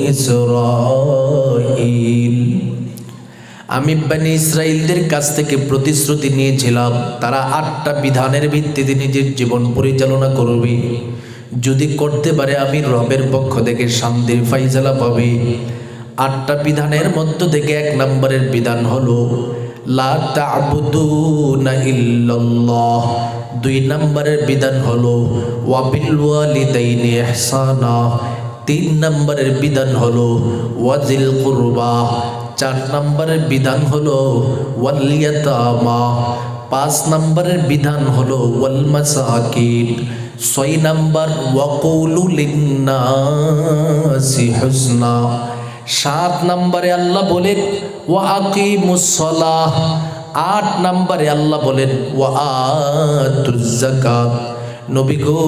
ইসরাঈল আমি বনি ইসরাইলদের কাছ থেকে প্রতিশ্রুতি নিয়েছিলাম তারা 8টা বিধানের ভিত্তিতে নিজের জীবন পরিচালনা করবে। যদি করতে পারে আমি রবের পক্ষ থেকে শান্তির ফায়সালা পাবে। 8টা বিধানের মধ্য থেকে 1 নম্বরের বিধান হলো লা তা'বুদুনা ইল্লাল্লাহ। 2 নম্বরের বিধান হলো ওয়া বিল ওয়ালিদাইনি ইহসানা। 3 নম্বরের বিধান হলো ওয়াজিল কুরবা। 4 নম্বরের বিধান হলো ওয়াল ইয়াতামা। 5 নম্বরের বিধান হলো ওয়াল মাসাকিন। 6 নম্বর ওয়াকুলু লিন্নাসি হুসনা। 7 নম্বরে আল্লাহ বলেন ওয়া আকিমুস সালাহ। 8 নম্বরে আল্লাহ বলেন ওয়া আতুজ যাকাত। নবী গো,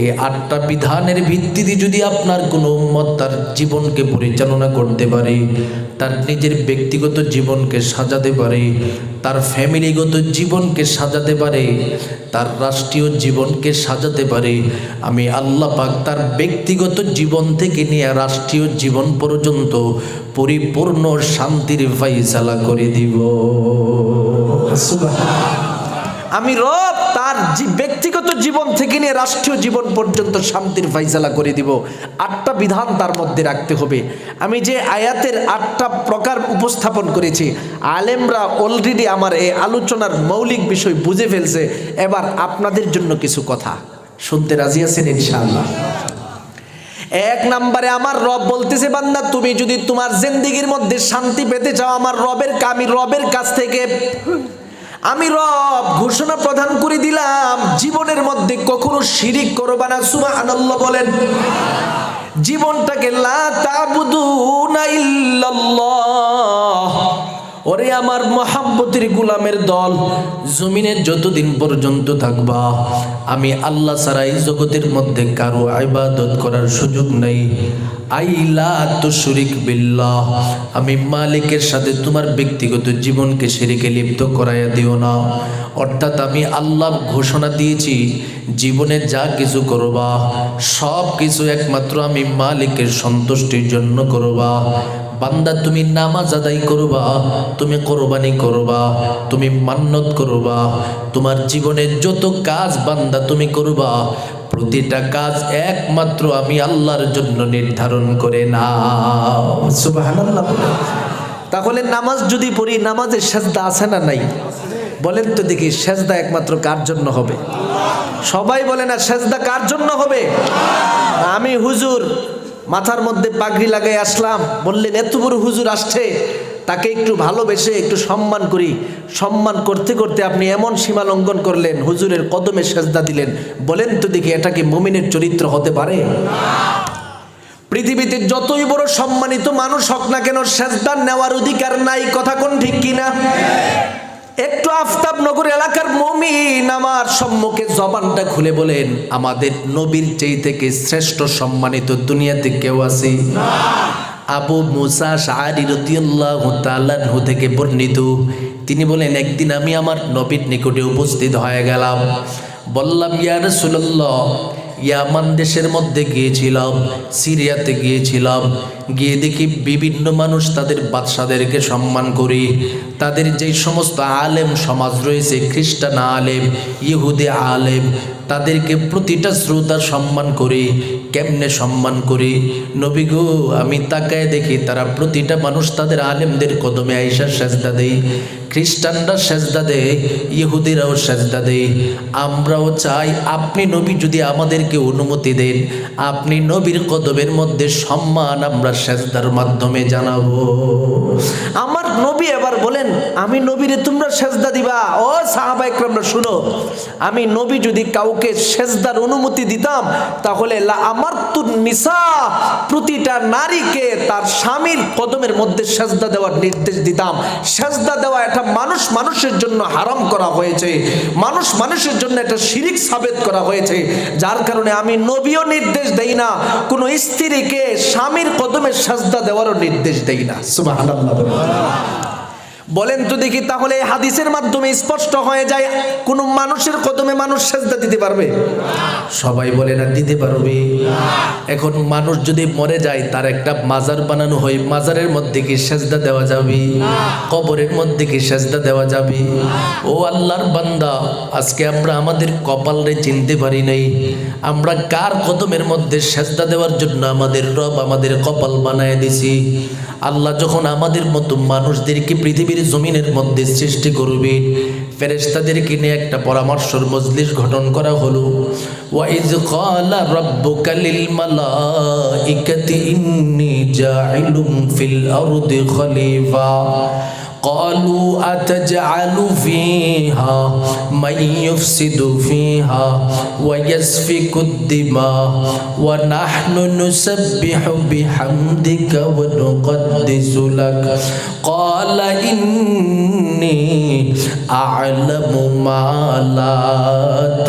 এই 8টা বিধানের ভিত্তিতে যদি আপনার কোনো উম্মত তার জীবনকে পরিচালনা করতে পারে, তার নিজের ব্যক্তিগত জীবনকে সাজাতে পারে, তার ফ্যামিলিগত জীবনকে সাজাতে পারে, তার রাষ্ট্রীয় জীবনকে সাজাতে পারে, আমি আল্লাহ পাক তার ব্যক্তিগত জীবন থেকে নিয়ে রাষ্ট্রীয় জীবন পর্যন্ত পরিপূর্ণ শান্তির ফায়সালা করে দিব। সুবহানাল্লাহ। আমি রব তার ব্যক্তিগত জীবন থেকে নিয়ে রাষ্ট্রীয় জীবন পর্যন্ত শান্তির ফায়সালা করে দিব। 8টা বিধান তার মধ্যে রাখতে হবে। আমি যে আয়াতের 8টা প্রকার উপস্থাপন করেছি, আলেমরা অলরেডি আমার এই আলোচনার মৌলিক বিষয় বুঝে ফেলছে। এবার আপনাদের জন্য কিছু কথা শুনতে রাজি আছেন ইনশাআল্লাহ? 1 নম্বরে আমার রব বলতেছে, বান্দা তুমি যদি তোমার জিন্দেগির মধ্যে শান্তি পেতে চাও, আমি রবের কাছ থেকে আমি রব ঘোষণা প্রদান করে দিলাম, জীবনের মধ্যে কখনো শিরিক করবা না। সুবহানাল্লাহ বলেন। জীবনটাকে লা তা'বুদুনা ইল্লাল্লাহ। ওরে আমার মহাব্বতের গোলামের দল, জমিনে যতদিন পর্যন্ত থাকবা, আমি আল্লাহ ছাড়া এই জগতের মধ্যে কারো ইবাদত করার সুযোগ নাই। আইলা তুশরিক বিল্লাহ। আমি মালিকের সাথে তোমার ব্যক্তিগত জীবনকে শিরকে লিপ্ত করাইয়া দিও না। অর্থাৎ আমি আল্লাহ ঘোষণা দিয়েছি, জীবনে যা কিছু করবা সব কিছু একমাত্র আমি মালিকের সন্তুষ্টির জন্য করবা। বান্দা তুমি নামাজ আদায় করবা, তুমি কোরবানি করবা, তুমি মান্নত করবা, তোমার জীবনে যত কাজ বান্দা তুমি করবা, প্রতিটা কাজ একমাত্র আমি আল্লাহর জন্য নির্ধারণ করে নাও। সুবহানাল্লাহ। তাহলে নামাজ যদি পড়ি, নামাজের সেজদা আছে না নাই? বলেন তো দেখি, সেজদা একমাত্র কার জন্য হবে? সবাই বলে না, সেজদা কার জন্য হবে? আমি হুজুর মাথার মধ্যে পাগড়ি লাগাই আসলাম, বললেন এত বড় হুজুর আসছে, তাকে একটু ভালোবেসে একটু সম্মান করি। সম্মান করতে করতে আপনি এমন সীমা লঙ্ঘন করলেন, হুজুরের কদমে সেজদা দিলেন। বলেন তো দেখি, এটা কি মুমিনের চরিত্র হতে পারে? পৃথিবীতে যতই বড় সম্মানিত মানুষ হোক না কেন, সেজদা নেওয়ার অধিকার নাই। কথা কোন ঠিক কিনা? একটু আফতাবনগর এলাকার মুমিন আমার সম্মুখে জবানটা খুলে বলেন, আমাদের নবীর চেয়ে থেকে শ্রেষ্ঠ সম্মানিত দুনিয়াতে কেউ আছে? আবু মুসা আশআরী রাদিয়াল্লাহু তাআলা আনহু থেকে বর্ণিত, তিনি বলেন, একদিন আমি আমার নবীর নিকটে উপস্থিত হয়ে গেলাম। বললাম, ইয়া রাসূলুল্লাহ, ইয়ামান দেশের মধ্যে গিয়েছিলাম, সিরিয়াতে গিয়েছিলাম, গিয়ে দেখি বিভিন্ন মানুষ তাদের বাদশাদেরকে সম্মান করি। তাদের যেই সমস্ত আলেম সমাজ রয়েছে, খ্রিস্টান আলেম, ইহুদি আলেম, তাদেরকে প্রতিটা শ্রোতা সম্মান করি। কেমনে সম্মান করি নবী গো? আমি তাকায় দেখি তারা প্রতিটা মানুষ তাদের আলেমদের কদমে আইসা সেজদা দেয়। খ্রিস্টানরা সেজদা দেয়, ইহুদিরাও সেজদা দেয়। আমরাও চাই আপনি নবী যদি আমাদেরকে অনুমতি দেন, আপনি নবীর কদমের মধ্যে সম্মান আমরা সেজদার মাধ্যমে জানাবো। আমার নবী এবার বলেন, আমি নবীরে তোমরা সেজদা দিবা? ও সাহাবা ইকরামরা শুনো, আমি নবী যদি কাউকে সেজদার অনুমতি দিতাম, তাহলে আমারতুন নিসা, প্রতিটা নারীকে তার স্বামীর কদমের মধ্যে সেজদা দেওয়ার নির্দেশ দিতাম। সেজদা দেওয়া এটা মানুষের জন্য হারাম করা হয়েছে, মানুষের জন্য এটা শিরিক সাবেত করা হয়েছে। যার কারণে আমি নবীও নির্দেশ দেই না, কোনো স্ত্রীকে স্বামীর কদমে সেজদা দেওয়ারও নির্দেশ দেই না। সুবহানাল্লাহ। বলেন তো দেখি, তাহলে এই হাদিসের মাধ্যমে স্পষ্ট হয়ে যায় কোন মানুষের কদমে মানুষ সেজদা দিতে পারবে? সবাই বলে না দিতে পারবে। এখন মানুষ যদি মরে যায়, তার একটা মাজার বানানো হয়, মাজারের মধ্যে কি সেজদা দেওয়া যাবে? কবরের মধ্যে কি সেজদা দেওয়া যাবে? ও আল্লাহর বান্দা, আজকে আমরা আমাদের কপালরে চিনতে পারি নাই। আমরা কার কদমের মধ্যে সেজদা দেওয়ার জন্য আমাদের রব আমাদের কপাল বানায় দিছি। আল্লাহ যখন আমাদের মতো মানুষদেরকে পৃথিবীর জমিনের মধ্যে সৃষ্টি করবে, ফেরেশতাদেরকে নিয়ে একটা পরামর্শের মজলিস গঠন করা হলো। ওয়াইজ ক্বালা রাব্বুকা লিল মালাইকাতি ইন্নী জাইলুম ফিল আরদি খলিফা قالوا أتجعل فيها من يفسد فيها ويسفك الدماء ونحن نسبح بحمدك ونقدس لك قال إني أعلم ما لا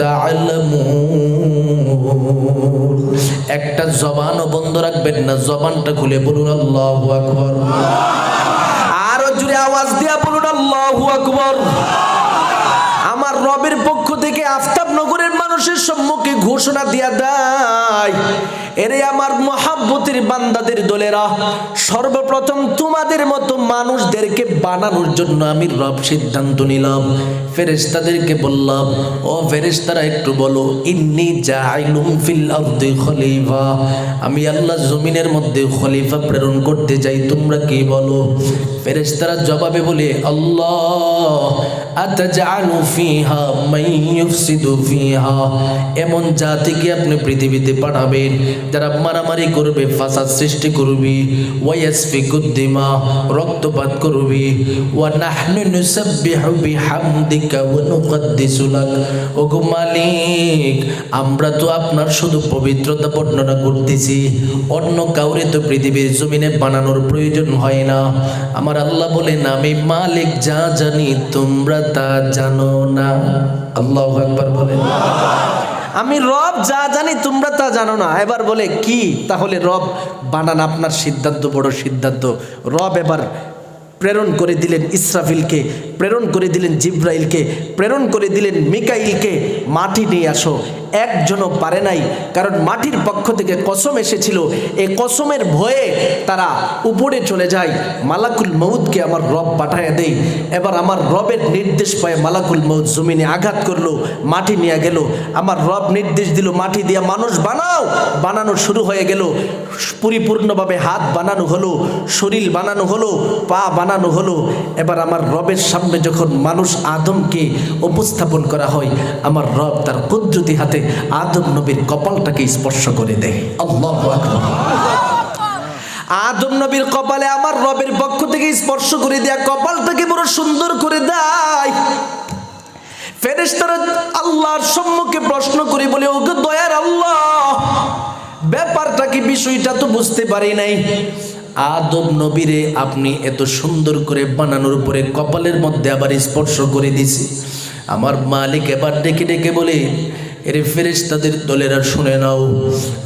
تعلمون একটা জবানও বন্ধ রাখবেন না, জবানটা খুলে বলুন আল্লাহু আকবার। জুড়ে আওয়াজ দিয়া বলুন আল্লাহু আকবার। আমার রবের পক্ষ থেকে আফতাবনগরের মানুষের সম্মুখে ঘোষণা দিয়া দেয়, এরে আমার মহাব্বতের বান্দাদের দলেরা, সর্বপ্রথম তোমাদের মতো মানুষদেরকে বানানোর জন্য আমি রব সিদ্ধান্ত নিলাম। ফেরেশতাদেরকে বললাম, ও ফেরেশতারা একটু বলো, ইন্নী জাইলুম ফিল আরদি খলিফা, আমি আল্লাহ জমিনের মধ্যে খলিফা প্রেরণ করতে যাই, তোমরা কি বলো? ফেরেশতারা জবাবে বলে, আল্লাহ আতাজআলু ফিহা মান ইউফসিদু ফিহা, এমন জাতিকে আপনি পৃথিবীতে পাঠাবেন যারা মারামারি করবে, ফাসাদ সৃষ্টি করবে, ওয়ায়াসফিকুদ দিমা, রক্তপাত করবে, ওয়া নাহনু নুসাব্বিহু বিহামদিকা ওয়া নুকদ্দিসু লাক, ওগো মালিক, আমরা তো আপনার শুধু পবিত্রতা বর্ণনা করতেছি, অন্য কাউরে তো পৃথিবীর জমিনে বানানোর প্রয়োজন হয় না। আমার আল্লাহ বলেন, আমি মালিক যা জানি তোমরা তা জানো না। আল্লাহু আকবার বলেন। আমি রব যা জানি তোমরা তা জানো না। এবার বলে কি? তাহলে রব বানান আপনার সিদ্ধান্ত, বড় সিদ্ধান্ত। রব এবার প্রেরণ করে দিলেন ইসরাফিলকে, প্রেরণ করে দিলেন জিব্রাইলকে, প্রেরণ করে দিলেন মিকাইলকে, মাটি নিয়ে আসো। একজনও পারে নাই, কারণ মাটির পক্ষ থেকে কসম এসেছিল। এই কসমের ভয়ে তারা উপরে চলে যায়। মালাকুল মউতকে আমার রব পাঠায় দেয়। এবার আমার রবের নির্দেশ পায় মালাকুল মউত জমিনে আঘাত করলো, মাটি নিয়ে গেল। আমার রব নির্দেশ দিল, মাটি দিয়ে মানুষ বানাও। বানানো শুরু হয়ে গেল, পরিপূর্ণভাবে হাত বানানো হলো, শরীর বানানো হলো, পা বানানো হলো। এবার আমার রবের সামনে যখন মানুষ আদমকে উপস্থাপন করা হয়, আমার রব তার কুদরতি হাতে আদম নবীর কপালটাকে স্পর্শ করে দেয়। আল্লাহু আকবার। আদম নবীর কপালে আমার রবের পক্ষ থেকে স্পর্শ করে দেয়া কপালটাকে বড় সুন্দর করে দেয়। ফেরেশতারা আল্লাহর সম্মুখে প্রশ্ন করে বলে, ওগো দয়ার আল্লাহ, ব্যাপারটা কি, বিষয়টা তো বুঝতে পারি নাই। আদম নবীরে আপনি এত সুন্দর করে বানানোর পরে কপালের মধ্যে আবার স্পর্শ করে দিছি। আমার মালিক এবার ডেকে ডেকে বলে, এর ফেরেশতাদের দলেরা শুনে নাও,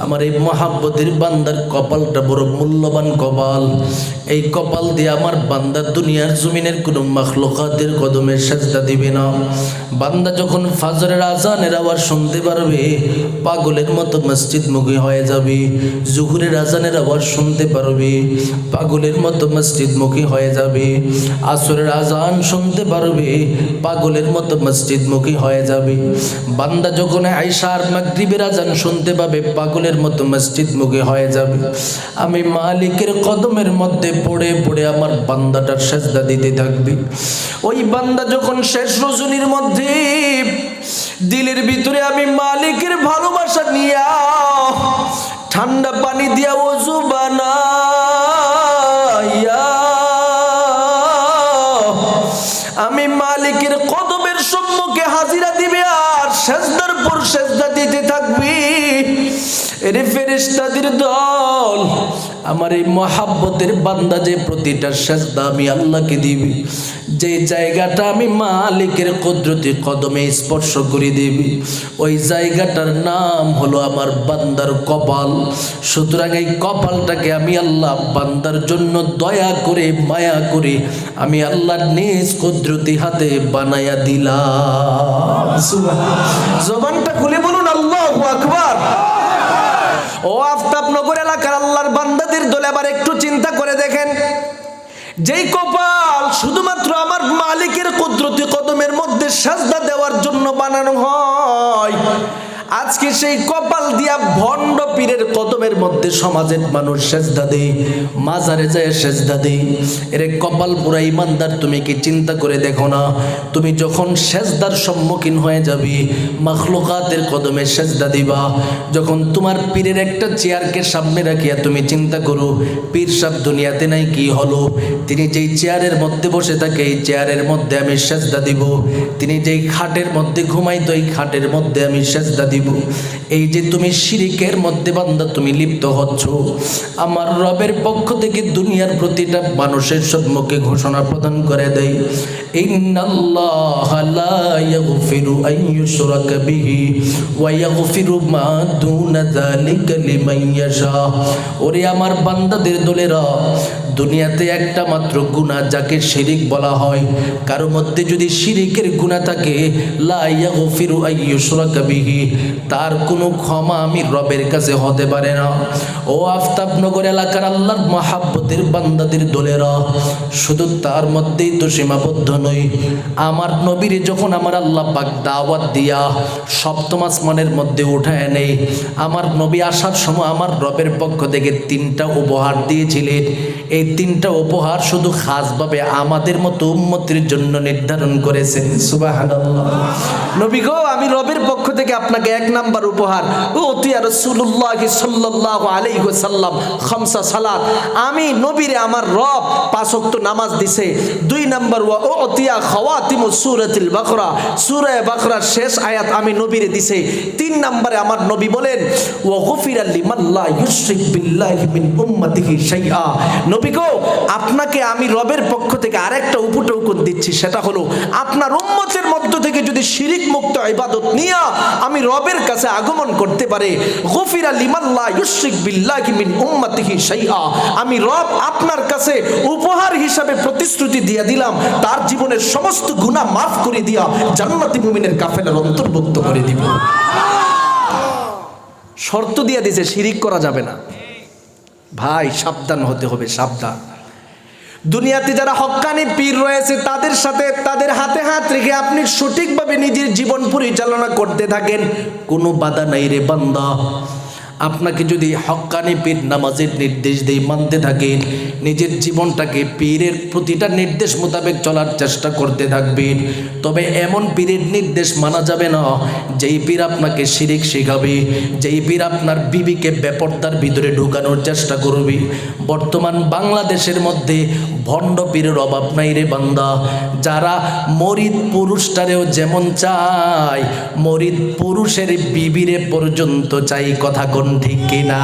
আমার এই মহাব্বতের বান্দার কপালটা বড় মূল্যবান কপাল। এই কপাল দিয়ে আমার বান্দার দুনিয়ার জমিনের কোনো মাখলুকাতের কদমে সেজদা দিবে না। বান্দা যখন ফজরের আজানের আওয়াজ শুনতে পারবে, পাগলের মতো মসজিদমুখী হয়ে যাবে। জোহরের আজানের আওয়াজ শুনতে পারবে, পাগলের মতো মসজিদমুখী হয়ে যাবে। আসরের আজান শুনতে পারবে, পাগলের মতো মসজিদমুখী হয়ে যাবে। বান্দা যখন আয়েশার মাগরিবের আজান শুনতে পাবে, পাগলের মতো মসজিদমুখী হয়ে যাবে। আমি মালিকের কদমের মধ্যে পড়ে পড়ে আমার বান্দাটার সেজদা দিতে থাকবে। ওই বান্দা যখন শেষ রজনীর মধ্যে দিলের ভিতরে আমি মালিকের ভালোবাসা নিয়া ঠান্ডা পানি দিয়া ওযু বানাইয়া আমি মালিকের কদমের সম্মুখে হাজিরা দিবে আর সেজদার পর সেজদা দিতে থাকবি। এরে ফেরেশতাদের দল, আমার এই মহাব্বতের বান্দা যে প্রতিটা সেজদা আমি আল্লাহকে দিবি, যে জায়গাটা আমি মালিকের কুদরতি কদমে স্পর্শ করে দিবি, ওই জায়গাটার নাম হলো আমার বান্দার কপাল। সুতরাং এই কপালটাকে আমি আল্লাহ বান্দার জন্য দয়া করে মায়া করে আমি আল্লাহর নিজ কুদরতি হাতে বানায়া দিলাম। জবানটা খুলে বলুন আল্লাহু আকবার। ও আফতাবনগর এলাকার আল্লাহর বান্দাদের দল, এবার একটু চিন্তা করে দেখেন, যেই কপাল শুধুমাত্র আমার মালিকের কুদরতি কদমের মধ্যে সাজদা দেওয়ার জন্য বানানো হয়, আজকে সেই কপাল দিয়া ভণ্ড পীরের কদমের মধ্যে সমাজের মানুষ সেজদা দেয়, মাজারে যায় সেজদা দেয়। এরে কপাল পুরা ইমানদার, তুমি কি চিন্তা করে দেখো না, তুমি যখন সেজদার সম্মুখীন হয়ে যাবে, মাখলুকাতের কদমে সেজদা দিবা, যখন তোমার পীরের একটা চেয়ারকে সামনে রাখিয়া তুমি চিন্তা করো, পীর সাহেব দুনিয়াতে নাই, কি হলো, তিনি যেই চেয়ারের মধ্যে বসে থাকে এই চেয়ারের মধ্যে আমি সেজদা দিব, তিনি যেই খাটের মধ্যে ঘুমাইতো এই খাটের মধ্যে আমি সেজদা দিব। এই যে তুমি শিরিকের মধ্যে বান্দা তুমি লিপ্ত হচ্ছ, আমার রবের পক্ষ থেকে দুনিয়ার প্রতিটা মানুষের সম্মুখে ঘোষণা প্রদান করে দেয়, ইন্নাল্লাহা লা ইয়াগফিরু আন ইউশরাকা বিহি ওয়া ইয়াগফিরু মা দুনা যালিকা লিমান ইয়াশা। ওরে আমার বান্দাদের দলেরা, দুনিয়াতে একটা মাত্র গুনাহ যাকে শিরিক বলা হয়, কারো মধ্যে যদি শিরিকের গুনাহ থাকে, লা ইয়াগফিরু আন ইউশরাকা বিহি, তার কোনো ক্ষমা আমি রবের কাছে হতে পারে না। ও আফতাবনগর এলাকার আল্লাহর মহাব্বতের বান্দাদের দলেরা, শুধু তার মধ্যেই তো সীমাবদ্ধ নই, আমার নবীরে যখন আমার আল্লাহ পাক দাওয়াত দিয়া সপ্তম আসমানের মধ্যে উঠায় নেই, আমার নবী আসার সময় আমার রবের পক্ষ থেকে 3টা উপহার দিয়েছিলেন। এই 3টা উপহার শুধু খাসভাবে আমাদের মতো উম্মতের জন্য নির্ধারণ করেছেন। সুবহানাল্লাহ। নবী গো, আমি রবের পক্ষ থেকে আপনাকে 1 নাম্বার উপহার, উতিয়া রাসূলুল্লাহ সাল্লাল্লাহু আলাইহি ওয়াসাল্লাম খামসা সালাত, আমি নবীরে আমার রব 5 ওয়াক্ত নামাজ দিছে। 2 নাম্বার ওয়া উতিয়া খাওয়াতিমু সূরাতুল বাকরা, সূরা বাকরার শেষ আয়াত আমি নবীরে দিছে। 3 নম্বরে আমার নবী বলেন, ওয়া গফিরা লিমান লা ইউশরিক বিল্লাহি মিন উম্মতিহি শাইআ। নবী গো, আপনাকে আমি রবের পক্ষ থেকে আরেকটা উপটৌকন দিচ্ছি, সেটা হলো আপনার উম্মতের মধ্য থেকে যদি শিরিক মুক্ত ইবাদত নিয়ে আমি রবের কাছে আগমন করতে পারে, গফিরা লিমান লা ইউশরিক বিল্লাহি মিন উম্মতিহি শাইআ, আমি রব আপনার কাছে উপহার হিসাবে প্রতিশ্রুতি দিয়ে দিলাম, তার জীবনের সমস্ত গুনাহ মাফ করে দিয়া জান্নাতি মুমিনের কাফেলার অন্তর্ভুক্ত করে দিব। শর্ত দিয়ে দিয়েছে, শিরিক করা যাবে না। ভাই সাবধান হতে হবে, সাবধান। দুনিয়াতে যারা হক্কানি পীর রয়েছে তাদের সাথে তাদের হাতে হাত রেখে আপনি সঠিকভাবে নিজের জীবন পরিচালনা করতে থাকেন, কোনো বাধা নাই রে বান্দা। আপনাকে যদি হক্কানি পীর নামাজের নির্দেশ দিয়ে মানতে থাকেন, নিজের জীবনটাকে পীরের প্রতিটা নির্দেশ মোতাবেক চলার চেষ্টা করতে থাকবেন, তবে এমন পীরের নির্দেশ মানা যাবে না যেই পীর আপনাকে শিরিক শেখাবে, যেই পীর আপনার বিবিকে বেপরদার ভিতরে ঢুকানোর চেষ্টা করবে। বর্তমান বাংলাদেশের মধ্যে ভণ্ড পীরের অভাব নাই রে বান্দা। যারা মরিদ পুরুষটারেও যেমন চায়, মরিদ পুরুষের বিবিরে পর্যন্ত চাই, কথা কোন ঠিক কিনা?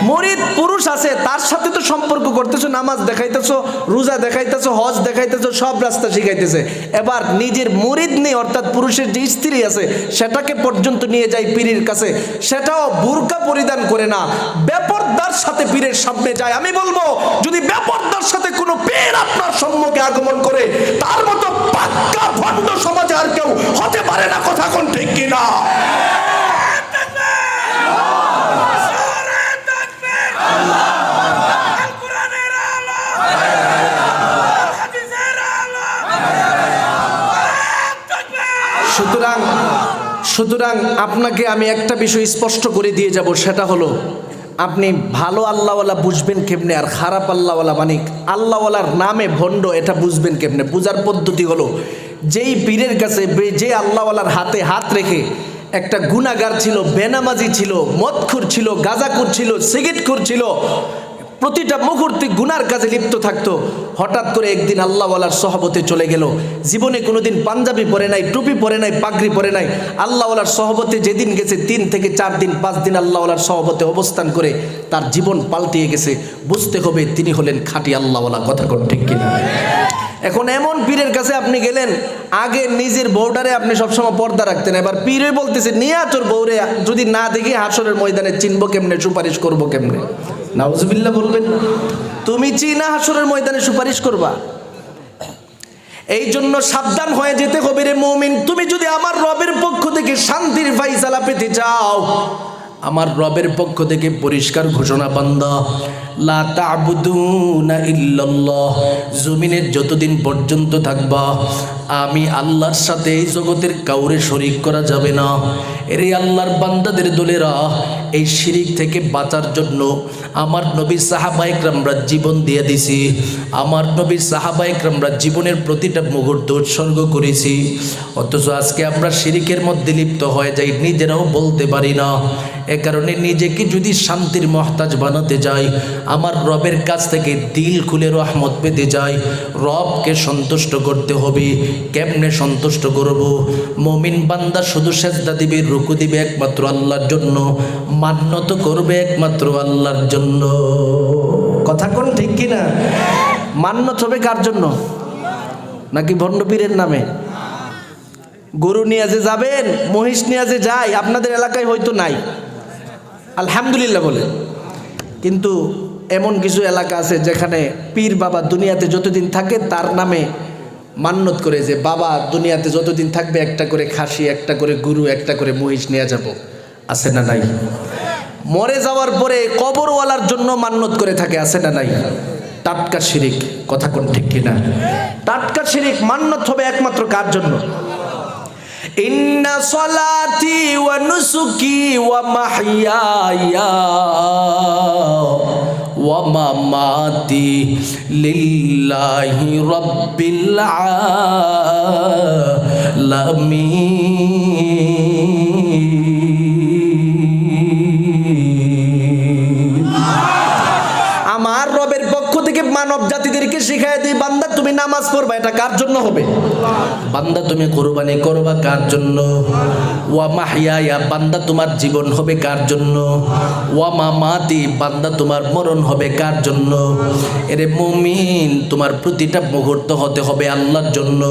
মরিদ পুরুষ আছে, তার সাথে তো সম্পর্ক করতেছো, নামাজ দেখাইতেছো, রোজা দেখাইতেছো, হজ দেখাইতেছো, সব রাস্তা শিখাইতেছে। এবার নিজের মরিদ নেই, অর্থাৎ পুরুষের যে স্ত্রী আছে সেটাকে পর্যন্ত নিয়ে যায় পীরের কাছে, সেটাও বুরকা পরিধান করে না, বেপরদার সাথে পীরের সামনে যায়। আমি বলবো, যদি বেপরদার সাথে কোনো পীর আপনার সম্মুখে আগমন করে, তার মতো পাক্কা ভণ্ড সমাজে আর কেউ হতে পারে না, কথা কোন ঠিক কিনা? সুতরাং আপনাকে আমি একটা বিষয় স্পষ্ট করে দিয়ে যাব, সেটা হলো আপনি ভালো আল্লাহওয়ালা বুঝবেন কেমনে, আর খারাপ আল্লাহওয়ালা মানে আল্লাহওয়ালার নামে ভণ্ড এটা বুঝবেন কেমনে। বুঝার পদ্ধতি হলো, যেই পীরের কাছে যে আল্লাহওয়ালার হাতে হাত রেখে একটা গুনাহগার ছিল, বেনামাজি ছিল, মদখুর ছিল, গাঁজাখুর ছিল, সিগারেটখুর ছিল, প্রতিটা মুহূর্তে গুনার কাজে লিপ্ত থাকতো। হঠাৎ করে একদিন আল্লাহওয়ালার সহবতে চলে গেল। জীবনে কোনোদিন পাঞ্জাবি পরে নাই, টুপি পরে নাই, পাগড়ি পরে নাই। আল্লাহওয়ালার সহবতে যেদিন গেছে 3 থেকে 4 দিন 5 দিন আল্লাহওয়ালার সহবতে অবস্থান করে তার জীবন পাল্টিয়ে গেছে। বুঝতে হবে তিনি হলেন খাঁটি আল্লাহওয়ালা। কথা কোন ঠিক কিনা? এখন এমন পীরের কাছে আপনি গেলেন, আগে নিজের বউটারে আপনি সবসময় পর্দা রাখতেন, এবার পীরে বলতেছে নিয়ে তোর বউরে যদি না দেখি হাসরের ময়দানে চিনবো কেমনে, সুপারিশ করবো কেমনে? নাউজুবিল্লাহ বলবেন। তুমি চিনা হাসরের ময়দানে সুপারিশ করবা? এই জন্য সাবধান হয়ে যেতে হবে রে মুমিন। তুমি যদি আমার রবের পক্ষ থেকে শান্তির ফায়সালা পেতে চাও, আমার রবের পক্ষ থেকে পরিষ্কার ঘোষণা, বান্দা লা তা'বুদুনা ইল্লাল্লাহ, জমিনের যতদিন পর্যন্ত থাকবা আমি আল্লাহর সাথে এই জগতের কাউরে শরীক করা যাবে না। এরে আল্লাহর বান্দাদের দলেরা, এই শিরিক থেকে বাঁচার জন্য আমার নবী সাহাবায়ে কেরামরা জীবন দিয়ে দিছি। আমার নবী সাহাবায়ে কেরামরা জীবনের প্রতিটা মুহূর্ত উৎসর্গ করেছি। অথচ আজকে আমরা শিরিকের মধ্যে লিপ্ত হয়ে যাই, নিজেরাও বলতে পারি না। এ কারণে নিজেকে যদি শান্তির মহতাজ বানাতে যাই, আমার রবের কাছ থেকে দিল খুলে রহমত পেতে যাই, রবকে সন্তুষ্ট করতে হবে। কেমনে সন্তুষ্ট করব? মুমিন বান্দা শুধু সেজদা দিবে, রুকু দিবে একমাত্র আল্লাহর জন্য, মান্নত করবে একমাত্র আল্লাহর জন্য। কথা কোন ঠিক কিনা? মান্নত হবে কার জন্য? নাকি ভণ্ড পীরের নামে? গরু নিয়ে যে যাবেন, মহিষ নিয়ে যে যায়, আপনাদের এলাকায় হয়তো নাই, আলহামদুলিল্লাহ বলে। কিন্তু এমন কিছু এলাকা আছে যেখানে পীর বাবা দুনিয়াতে যতদিন থাকে তার নামে মান্যত করে যে বাবা দুনিয়াতে যতদিন থাকবে একটা করে খাসি, একটা করে গরু, একটা করে মহিষ নিয়ে যাব। আছে না নাই? মরে যাওয়ার পরে কবরওয়ালার জন্য মান্যত করে থাকে। আছে না নাই? টাটকা শিরিক। কথা কোন ঠিক কিনা? টাটকা শিরিক। মান্যত হবে একমাত্র কার জন্য? ইন্না সলাতি ওয়া নুসুকি ওয়া মাহইয়ায়া ওয়া মামাতি লিল্লাহি রাব্বিল আলামিন। আমার রবের পক্ষ থেকে মানব জাতিদেরকে শিখায় দিই, বান্দা তুমি নামাজ পড়বা, এটা কার জন্য হবে? বান্দা তুমি কুরবানি করবা, কার জন্য? ওয়া মাহইয়া, বান্দা তোমার জীবন হবে কার জন্য? ওয়া মামাতি, বান্দা তোমার মরণ হবে কার জন্য? এরে মুমিন, তোমার প্রতিটা মুহূর্ত হতে হবে আল্লাহর জন্য।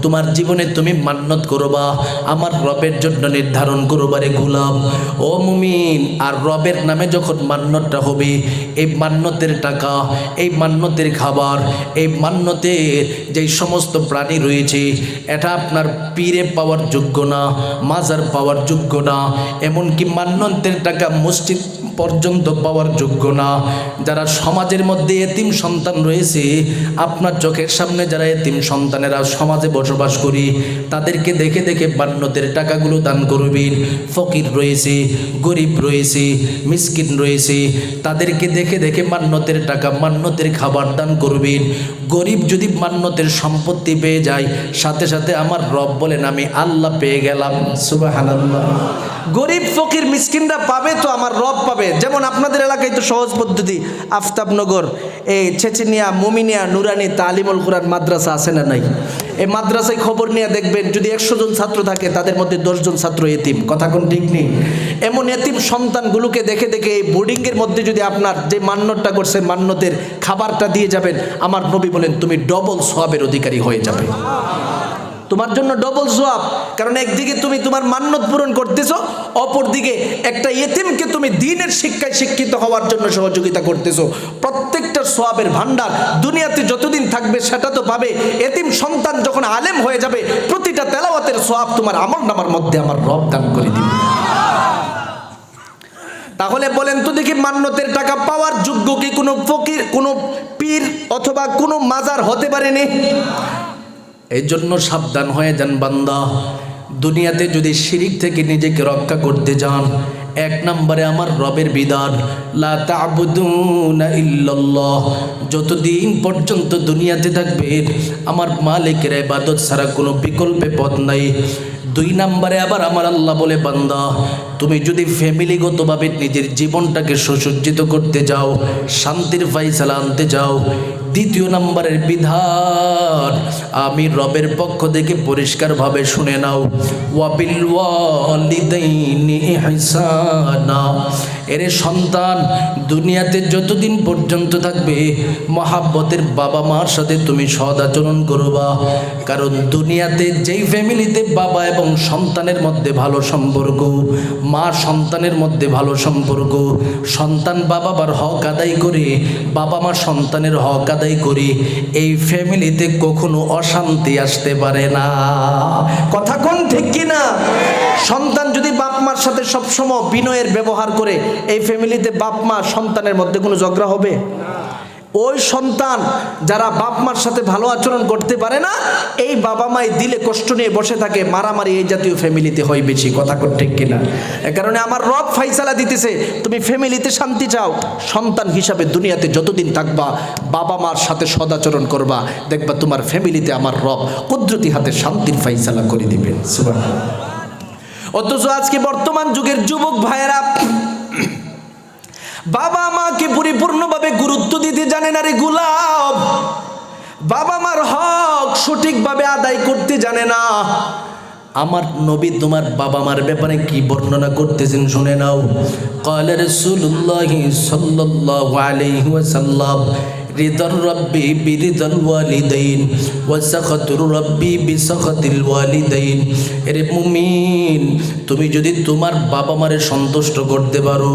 তোমার জীবনে তুমি মান্যত করবা, আমার রবের জন্য নির্ধারণ করবা রে গোলাম। ও মুমিন, আর রবের নামে যখন মান্যতটা হবে, এই মান্যতের টাকা, এই মান্যতের খাবার, এই মান্যতের যেই সমস্ত প্রাণী রয়েছে, এটা আপনার পীরে পাওয়ার যোগ্য না, মাজার পাওয়ার যোগ্য না, এমনকি মান্যতের টাকা মসজিদ পর্যন্ত পাওয়ার যোগ্য না। যারা সমাজের মধ্যে এতিম সন্তান রয়েছে, আপনার চোখের সামনে যারা এতিম সন্তানেরা সমাজে বসবাস করি, তাদেরকে দেখে দেখে মান্যতের টাকাগুলো দান করবেন। ফকির রয়েছে, গরিব রয়েছে, মিসকিন রয়েছে, তাদেরকে দেখে দেখে মান্যতের টাকা, মান্যতের খাবার দান করবেন। গরিব যদি মান্যতের সম্পত্তি পেয়ে যায়, সাথে সাথে আমার রব বলেন আমি আল্লাহ পেয়ে গেলাম। সুবহানাল্লাহ। গরিব ফকির মিসকিনরা পাবে তো আমার রব পাবে। যেমন আপনাদের এলাকায় তো সহজ পদ্ধতি, আফতাবনগর, এই ছেচিনিয়া, মুমিনিয়া, নুরানি তালিমুল কুরআন মাদ্রাসা আছে না নাই? এই মাদ্রাসায় খবর নিয়ে দেখবেন, যদি 100 জন ছাত্র থাকে তাদের মধ্যে 10 জন ছাত্র এতিম। কথা কোন ঠিক নেই? এমন এতিম সন্তানগুলোকে দেখে দেখে এই বোর্ডিংয়ের মধ্যে যদি আপনার যে মান্যতটা করছেন, মান্যতের খাবারটা দিয়ে যাবেন, আমার নবী বলেন তুমি ডবল সওয়াবের অধিকারী হয়ে যাবে। তোমার জন্য ডবল সওয়াব। কারণ একদিকে তুমি তোমার মান্যত পূরণ করতেছো, অপরদিকে একটা ইতিমকে তুমি দ্বীনের শিক্ষায় শিক্ষিত হওয়ার জন্য সহযোগিতা করতেছো। প্রত্যেকটা সওয়াবের ভান্ডার দুনিয়াতে যতদিন থাকবে সেটা তো পাবে। এতিম সন্তান যখন আলেম হয়ে যাবে, প্রতিটা তেলাওয়াতের সওয়াব তোমার আমলনামার মধ্যে আমার রব দান করে দিবে। তাহলে বলেন তো দেখি, মান্যতের টাকা পাওয়ার যোগ্য কি কোনো ফকির, কোনো পীর অথবা কোনো মাজার হতে পারেনি? এই জন্য সাবধান হয়ে যান বান্দা। দুনিয়াতে যদি শিরিক থেকে নিজেকে রক্ষা করতে যান, 1 নম্বরে আমার রবের বিধান, লা তা'বুদুনা ইল্লাল্লাহ। যতদিন পর্যন্ত দুনিয়াতে থাকবে আমার মালিকের ইবাদত ছাড়া কোনো বিকল্পে পথ নাই। দুই নম্বরে আবার আমার আল্লাহ বলে, বান্দা তুমি যদি ফ্যামিলিগতভাবে নিজের জীবনটাকে সুসজ্জিত করতে যাও, শান্তির ফায়সালা আনতে যাও, দ্বিতীয় নম্বরের বিধান আমি রবের পক্ষ থেকে পরিষ্কারভাবে শুনে নাও, ওয়াবিল ওয়ালিদাইনি ইহসানা। এর সন্তান দুনিয়াতে যতদিন পর্যন্ত থাকবে মহাব্বতের বাবা মার সাথে তুমি সদাচরণ করবা। কারণ দুনিয়াতে যেই ফ্যামিলিতে বাবা এবং সন্তানের মধ্যে ভালো সম্পর্ক, মা সন্তানের মধ্যে ভালো সম্পর্ক, সন্তান বাবা মার হক আদায় করে, বাবা মা সন্তানের হক আদায় করে, এই ফ্যামিলিতে কখনো অশান্তি আসতে পারে না। কথা কোন ঠিক কিনা? সন্তান যদি বাপ মার সাথে সবসময় বিনয়ের ব্যবহার করে, এই ফ্যামিলিতে বাপ মা সন্তানের মধ্যে কোনো ঝগড়া হবে? ওই সন্তান যারা বাপ মার সাথে ভালো আচরণ করতে পারে না, এই বাবা মাই দিলে কষ্ট নিয়ে বসে থাকে, মারামারি এই জাতীয় ফ্যামিলিতে হয় বেশি। কথা ঠিক কিনা? এ কারণে আমার রব ফাইসালা দিতেছে, তুমি ফ্যামিলিতে শান্তি চাও, সন্তান হিসাবে দুনিয়াতে যতদিন থাকবা বাবা মার সাথে সদাচরণ করবা, দেখবা তোমার ফ্যামিলিতে আমার রব কুদরতি হাতে শান্তির ফাইসালা করে দিবেন। সুবহানাল্লাহ। অথচ আজকে বর্তমান যুগের যুবক ভাইয়েরা বাবা মাকে পরিপূর্ণভাবে গুরুত্ব দিতে জানে না রে গোলাম। বাবা মার হক সঠিকভাবে আদায় করতে জানে না। আমার নবী তোমার বাবা মার ব্যাপারে কি বর্ণনা করতেছেন শুনে নাও। ক্বালা রাসূলুল্লাহ সাল্লাল্লাহু আলাইহি ওয়াসাল্লাম, রিদার রাব্বি বিরিদাল ওয়ালিদাইন ওয়া সাখাতুর রাব্বি বিসাখাতিল ওয়ালিদাইন। এরে মুমিন, তুমি যদি তোমার বাবা মারে সন্তুষ্ট করতে পারো,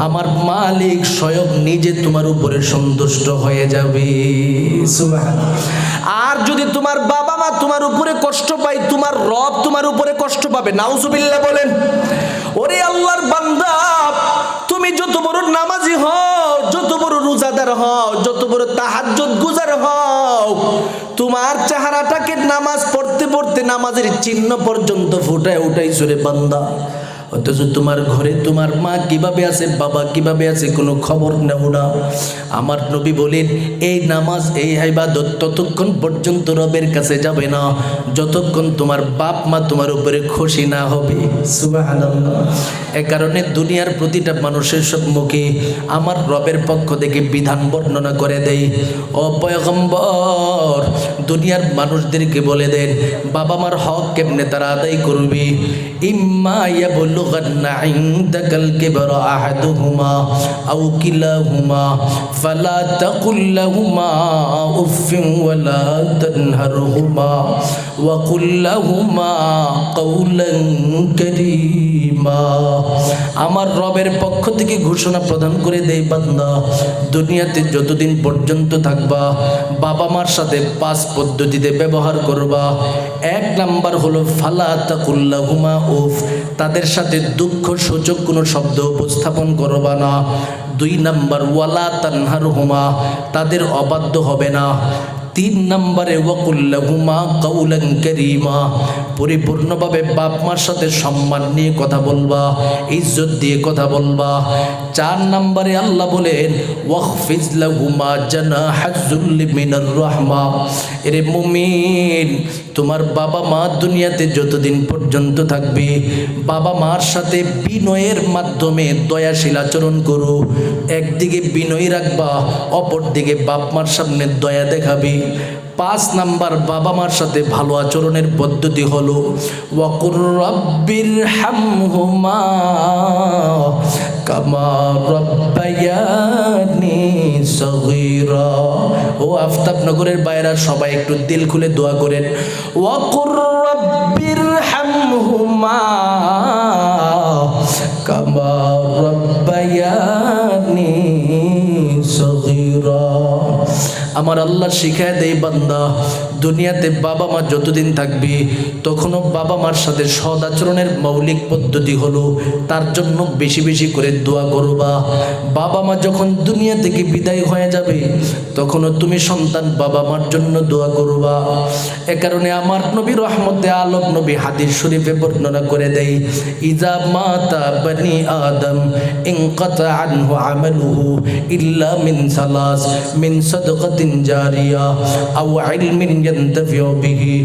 আমার মালিক স্বয়ং নিজে তোমার উপরে সন্তুষ্ট হয়ে যাবে। সুবহানাল্লাহ। আর যদি তোমার বাবা মা তোমার উপরে কষ্ট পায়, তোমার রব তোমার উপরে কষ্ট পাবে। নাউজুবিল্লাহ বলেন। ওরে আল্লাহর বান্দা, তুমি যত বড় নামাজি হও, যত বড় রোজাদার হও, যত বড় তাহাজ্জুদ গুজার হও, তোমার চেহারাটাকে নামাজ পড়তে পড়তে নামাজের চিহ্ন পর্যন্ত ফুটায় উঠাইছো রে বান্দা। অথচ তোমার ঘরে তোমার মা কিভাবে আছে, বাবা কিভাবে আছে, কোনো খবর নেও না। আমার নবী বলেন, এই নামাজ, এই ইবাদত ততক্ষণ পর্যন্ত রবের কাছে যাবে না যতক্ষণ তোমার বাপ মা তোমার উপরে খুশি না হবে। সুবহানাল্লাহ। এ কারণে দুনিয়ার প্রতিটা মানুষের সম্মুখে আমার রবের পক্ষ থেকে বিধান বর্ণনা করে দেয়। ও পয়গম্বর, দুনিয়ার মানুষদেরকে বলে দেন বাবা মার হক কেমনে তারা আদায় করবে। ইম্মা ইয়াবলুগান্না ইনদাকাল কিবরা আহাদুহুমা আও কিলাহুমা ফালা তাকুল লাহুমা উফিন ওয়ালা তানহারহুমা ওয়া কুল লাহুমা কাওলান কারীমা। আমার রবের পক্ষ থেকে ঘোষণা প্রদান করে দেই, বান্দা দুনিয়াতে যতদিন পর্যন্ত থাকবা বাবা মার সাথে 5 পদ্ধতিতে ব্যবহার করবা। 1 নাম্বার হলো ফালা তাকুল লাহুমা উফ, তাদের সাথে দুঃখ সূচক কোনো শব্দ উপস্থাপন করবা না। 2 নাম্বার ওয়ালা তানহারহুমা, তাদের অবাধ্য হবে না। 3 নম্বরে ওয়াকুল লাহুমা কাওলান কারীমা, পরিপূর্ণভাবে বাপ মার সাথে সম্মান নিয়ে কথা বলবা, ইজ্জত দিয়ে কথা বলবা। 4 নম্বরে আল্লাহ বলেন ওয়াখফিজ লাহুমা জানাহাজ যুল্লি মিনার রাহমা। এরে মুমিন, তোমার বাবা মা দুনিয়াতে যতদিন পর্যন্ত থাকবে বাবা মার সাথে বিনয়ের মাধ্যমে দয়াশীল আচরণ করো। একদিকে বিনয় রাখবা, অপর দিকে বাপ মার সামনে দয়া দেখাবে। 5 নাম্বার বাবা মার সাথে ভালো আচরণের পদ্ধতি হলো ওয়াকুর রাব্বির হামহুমা কামা রাব্বায়ানি সগীরা। ও আফতাবনগরের বাইরা সবাই একটু দিল খুলে দোয়া করেন। ওয়াকুর রাব্বির হামহুমা কামা রাব্বায়ানি সগীরা। আমার আল্লাহ শিখায় দেয়, বান্দা দুনিয়াতে বাবা মা যতদিন থাকবে তখনও বাবা মার সাথে সৎ আচরণের মৌলিক পদ্ধতি হলো তার জন্য বেশি বেশি করে দোয়া করবা। বাবা মা যখন দুনিয়া থেকে বিদায় হয়ে যাবে তখনও তুমি সন্তান বাবা মার জন্য দোয়া করবা। এ কারণে আমার নবী রহমতে আলম নবী হাদিস শরীফে বর্ণনা করে দেয়, ইজা মাতা বনি আদম ইনকাতা আনহু আমালুহু ইল্লা মিন সালাস। নাস মিন সাদাকাতিন জারিয়া আও ইলমিন ইয়ানতাফিউ বিহি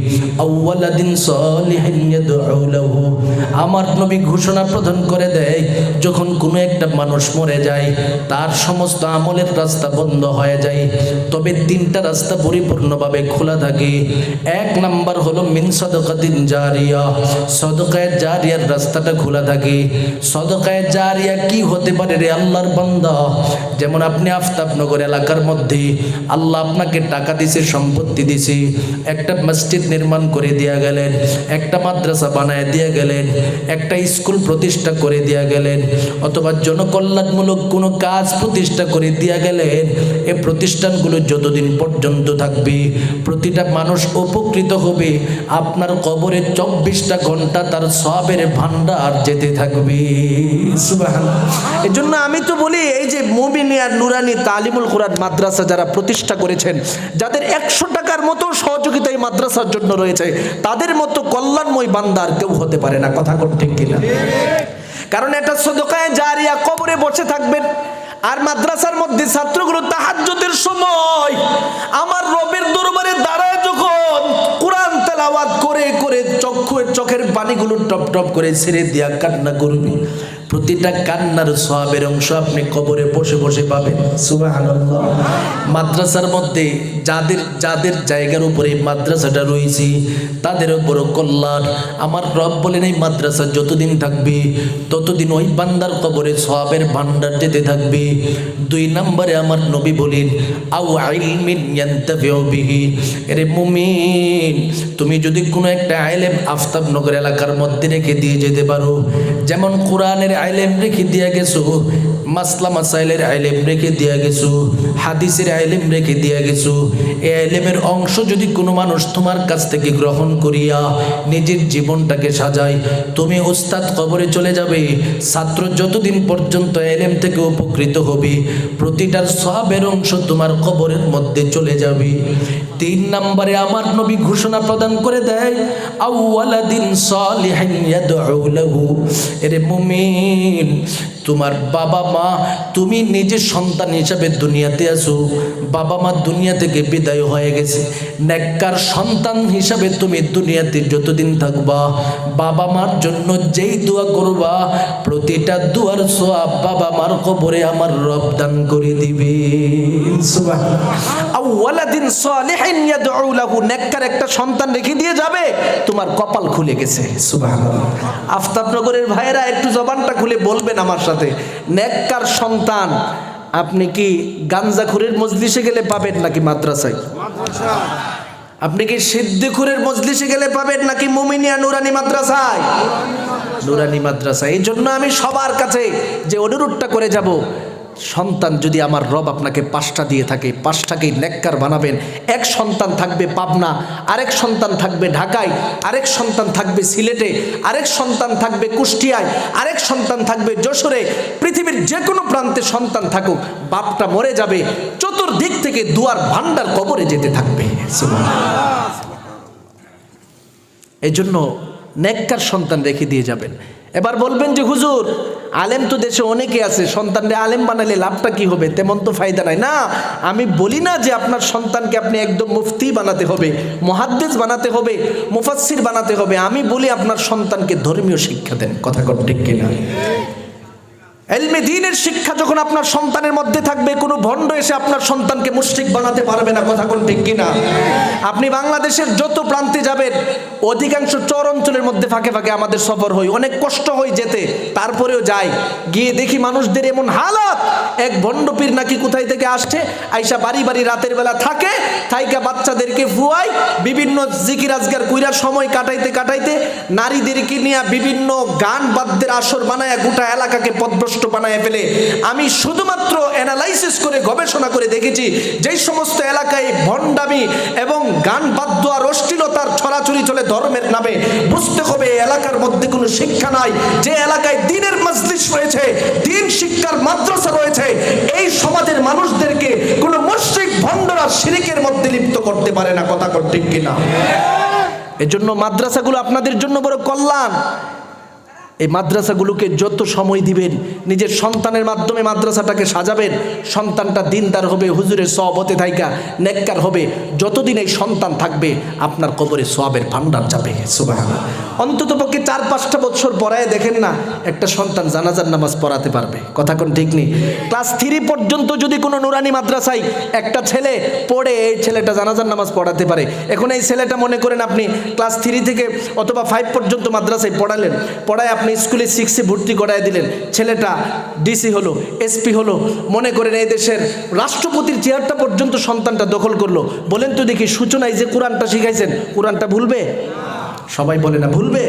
আও ওয়ালাদিন সালিহিন ইয়াদউ লাহু। আমার নবী ঘোষণা প্রদান করে দেয়, যখন কোনো একটা মানুষ মরে যায় তার সমস্ত আমলের রাস্তা বন্ধ হয়ে যায়, তবে তিনটা রাস্তা পরিপূর্ণভাবে খোলা থাকে। এক নাম্বার হলো মিন সাদাকাতিন জারিয়া, সাদাকায়ে জারিয়ার রাস্তাটা খোলা থাকে। সাদাকায়ে জারিয়া কি হতে পারে রে আল্লাহর বান্দা? যেমন আপনি আফতাবনগর এলাকার মধ্যে আল্লাহ আপনাকে টাকা দিছে, সম্পত্তি দিছে, একটা মসজিদ নির্মাণ করে দিয়া গেলেন, একটা মাদ্রাসা বানায় দিয়া গেলেন, একটা স্কুল প্রতিষ্ঠা করে দিয়া গেলেন, অথবা জনকল্যাণমূলক কোনো কাজ প্রতিষ্ঠা করে দিয়া গেলেন। এই প্রতিষ্ঠানগুলো যতদিন পর্যন্ত থাকবে প্রতিটা মানুষ উপকৃত হবে। আপনার কবরে 24টা ঘন্টা তার সওয়াবের ভান্ডার যেতে থাকবে। সুবহানাল্লাহ। এজন্য আমি তো বলি, এই যে মুমিনিয়া নুরানি তালিমুল কুরআন মাদ্রাসা যারা প্রতিষ্ঠা করেছেন, যাদের 100 টাকার মতো সহযোগিতা এই মাদ্রাসার জন্য রয়েছে, তাদের মতো কল্যাণময় বান্দার কেউ হতে পারে না। কথা কোন ঠিক কিনা? কারণ এটা সাদাকায়ে জারিয়া, কবরে বসে থাকবেন। আর মাদ্রাসার মধ্যে ছাত্রগুলো তাহাজ্জুদের সময় আমার রবের দরবারে দাঁড়ায় যখন কোরআন তেলাওয়াত করে করে চোখের পানিগুলো টপ টপ করে ছেড়ে দিয়া কান্না করবে, প্রতিটা কান্নার সওয়াবের অংশ আপনি কবরে বসে বসে পাবেন। সুবহানাল্লাহ। মাদ্রাসার মধ্যে যাদের যাদের জায়গার উপরে মাদ্রাসাটা রয়েছে তাদের উপর কল্যাণ। আমার রব বলেন এই মাদ্রাসা যতদিন থাকবে ততদিন ওই বান্দার কবরে সওয়াবের ভান্ডার যেতে থাকবে। 2 নম্বরে আমার নবী বলেন আও ইলমিন ইয়ানতাফিউ বিহি। এরে মুমিন, তুমি যদি কোনো একটা ইলম আফতাবনগর এলাকার মধ্যে রেখে দিয়ে যেতে পারো, যেমন কোরআনের ইলম রেখে দিয়ে গেছো, মাসলা মাসাইলের ইলম রেখে দিয়ে গেছো, হাদিসের ইলম রেখে দিয়ে গেছো, এই ইলমের অংশ যদি কোনো মানুষ তোমার কাছ থেকে গ্রহণ করিয়া নিজের জীবনটাকে সাজায়, তুমি উস্তাদ কবরে চলে যাবে। ছাত্র যতদিন পর্যন্ত ইলম থেকে উপকৃত হবে প্রতিটার সওয়াবের অংশ তোমার কবরের মধ্যে চলে যাবে। 3 নম্বরে আমার নবী ঘোষণা প্রদান করে দেয় আও ওয়ালাদিন সালিহিন ইয়াদউ লাহু। এরে মুমিন, তোমার বাবা মা, তুমি নিজের সন্তান হিসাবে দুনিয়াতে আসো, বাবা মা দুনিয়া থেকে বিদায় হয়ে গেছে, নেককার সন্তান হিসাবে তুমি দুনিয়াতে যতদিন থাকবা বাবা মার জন্য যেই দোয়া করবা প্রতিটা দোয়ার সওয়াব বাবা মার কবরে আমার রব দান করে দিবে। সুবহানাল্লাহ। আও ওয়ালাদিন সালিহিন ইয়াদউ লাহু, নেককার একটা সন্তান রেখে দিয়ে যাবে, তোমার কপাল খুলে গেছে। সুবহানাল্লাহ। আফতাবনগরের ভাইয়েরা একটু জবানটা খুলে বলবেন আমার সাথে, নেককার সন্তান আপনি কি গাঞ্জাখুরের মজলিসে গেলে পাবেন নাকি মাদ্রাসায়? আপনি কি সিদ্দিকুরের মজলিসে গেলে পাবেন নাকি মুমিনিয়া নুরানি মাদ্রাসায়? নুরানি মাদ্রাসা। এই জন্য আমি সবার কাছে যে অনুরোধটা করে যাব, সন্তান যদি আমার রব আপনাকে 5টা দিয়ে থাকে 5টাকেই নেককার বানাবেন। এক সন্তান থাকবে পাবনা, আরেক সন্তান থাকবে ঢাকায়, আরেক সন্তান থাকবে সিলেটে, আরেক সন্তান থাকবে কুষ্টিয়ায়, আরেক সন্তান থাকবে যশোরে। পৃথিবীর যে কোনো প্রান্তে সন্তান থাকুক, বাপটা মরে যাবে, চতুর্দিক থেকে দুয়ার ভান্ডার কবরে যেতে থাকবে। সুবহানাল্লাহ। এই জন্য নেককার সন্তান রেখে দিয়ে যাবেন। এবার বলবেন যে হুজুর আলেম তো দেশে অনেকে আছে, সন্তানরে আলেম বানালে লাভটা কি হবে? তেমন তো ফায়দা নাই। না, আমি বলি না যে আপনার সন্তানকে আপনি একদম মুফতি বানাতে হবে, মুহাদ্দিস বানাতে হবে, মুফাসসির বানাতে হবে। আমি বলি আপনার সন্তানকে ধর্মীয় শিক্ষা দেন। কথা কন ঠিক কিনা? ইলমে দ্বীনের শিক্ষা যখন আপনার সন্তানের মধ্যে থাকবে, কোনো ভণ্ড এসে আপনার সন্তানকে মুশরিক বানাতে পারবে না। কথা কোন ঠিক কিনা? আপনি বাংলাদেশের যত প্রান্তে যাবেন, অধিকাংশ চর অঞ্চলের মধ্যে ফাঁকে ফাঁকে আমাদের সফর হয়, অনেক কষ্ট হয় যেতে, তারপরেও যাই, গিয়ে দেখি মানুষদের এমন হালাত, এক ভণ্ড পীর নাকি কোথায় থেকে আসছে, আইসা বাড়ি বাড়ি রাতের বেলা থাকে, থাইকা বাচ্চাদেরকে ফুয়ায়, বিভিন্ন জিকির আজগার কইরা সময় কাটাইতে কাটাইতে নারীদেরকে নিয়ে বিভিন্ন গান বাদ্যের আসর বানায় গোটা এলাকাকে পথভ্রষ্ট বানায় ফেলে। আমি শুধুমাত্র অ্যানালাইসিস করে গবেষণা করে দেখেছি, যেই সমস্ত এলাকায় ভণ্ডামি এবং গান বাদ্য আর অশ্লীলতার ছড়াছড়ি চলে ধর্মের নামে, বুঝতে হবে এই এলাকার মধ্যে কোনো শিক্ষা নাই। যে এলাকায় দ্বীনের মজলিস রয়েছে, দ্বীন শিক্ষার মাদ্রাসা রয়েছে, এই সমাজের মানুষদেরকে কোনো মুশরিক ভণ্ডরা শিরকের মধ্যে লিপ্ত করতে পারে না। কথা ঠিক কিনা? এজন্য মাদ্রাসাগুলো আপনাদের জন্য বড় কল্যাণ। এই মাদ্রাসাগুলোকে যত সময় দিবেন, নিজের সন্তানের মাধ্যমে মাদ্রাসাটাকে সাজাবেন, সন্তানটা দিনদার হবে, হুজুরের সহবতে থাইকা নেককার হবে। যতদিন এই সন্তান থাকবে আপনার কবরে সওয়াবের ভান্ডার যাবে। সুবহানাল্লাহ। অন্ততপক্ষে 4-5টা বছর পড়ায় দেখেন না, একটা সন্তান জানাজার নামাজ পড়াতে পারবে। কথা কোন ঠিক নেই? ক্লাস 3 পর্যন্ত যদি কোনো নুরানি মাদ্রাসায় একটা ছেলে পড়ে, এই ছেলেটা জানাজার নামাজ পড়াতে পারে। এখন এই ছেলেটা মনে করেন আপনি ক্লাস 3 থেকে অথবা 5 পর্যন্ত মাদ্রাসায় পড়ালেন, পড়ায় আপনি স্কুলে 6-এ ভর্তি করায় দিলেন, ছেলেটা ডিসি হলো, এসপি হলো, মনে করেন এই দেশের রাষ্ট্রপতির চেয়ারটা পর্যন্ত সন্তানটা দখল করলো। বলেন তো দেখি, সূচনায় যে কোরআনটা শিখাইছেন, কোরআনটা ভুলবে? সবাই বলে না ভুলবে?